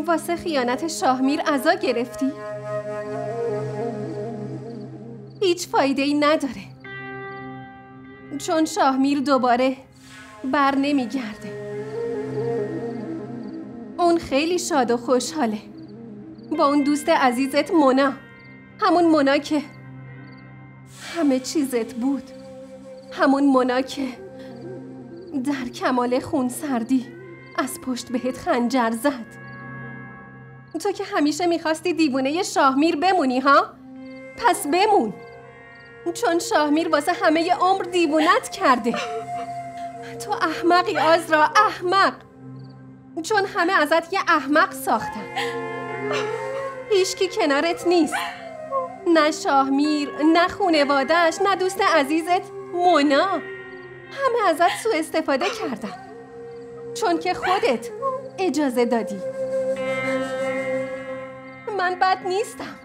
واسه خیانت شاهمیر عزا گرفتی؟ هیچ فایده ای نداره، چون شاهمیر دوباره بر نمیگرده. اون خیلی شاد و خوشحاله با اون دوست عزیزت مونا، همون مونا که همه چیزت بود، همون مونا که در کمال خونسردی از پشت بهت خنجر زد. تو که همیشه میخواستی دیوونه شاهمیر بمونی ها؟ پس بمون، چون شاهمیر واسه همه عمر دیوونت کرده. تو احمقی آزرا، احمق، چون همه ازت یه احمق ساختن. هیچکی کنارت نیست، نه شاهمیر، نه خونواده‌اش، نه دوست عزیزت مونا. همه ازت سوء استفاده کردن چون که خودت اجازه دادی. من بد نیستم.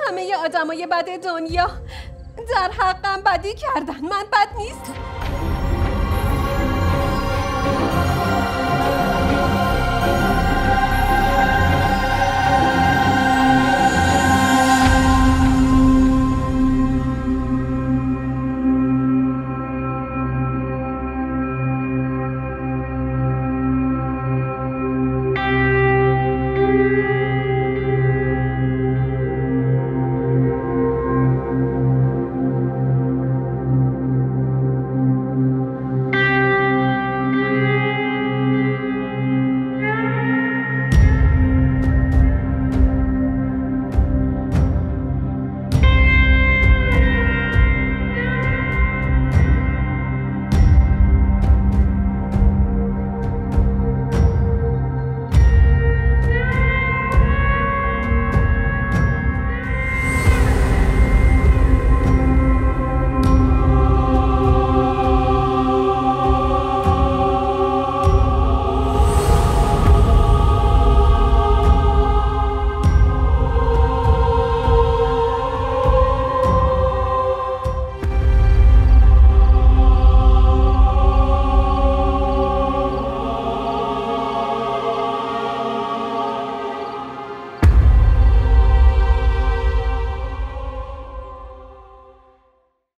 همه آدمای بد دنیا در حقم بدی کردن. من بد نیستم.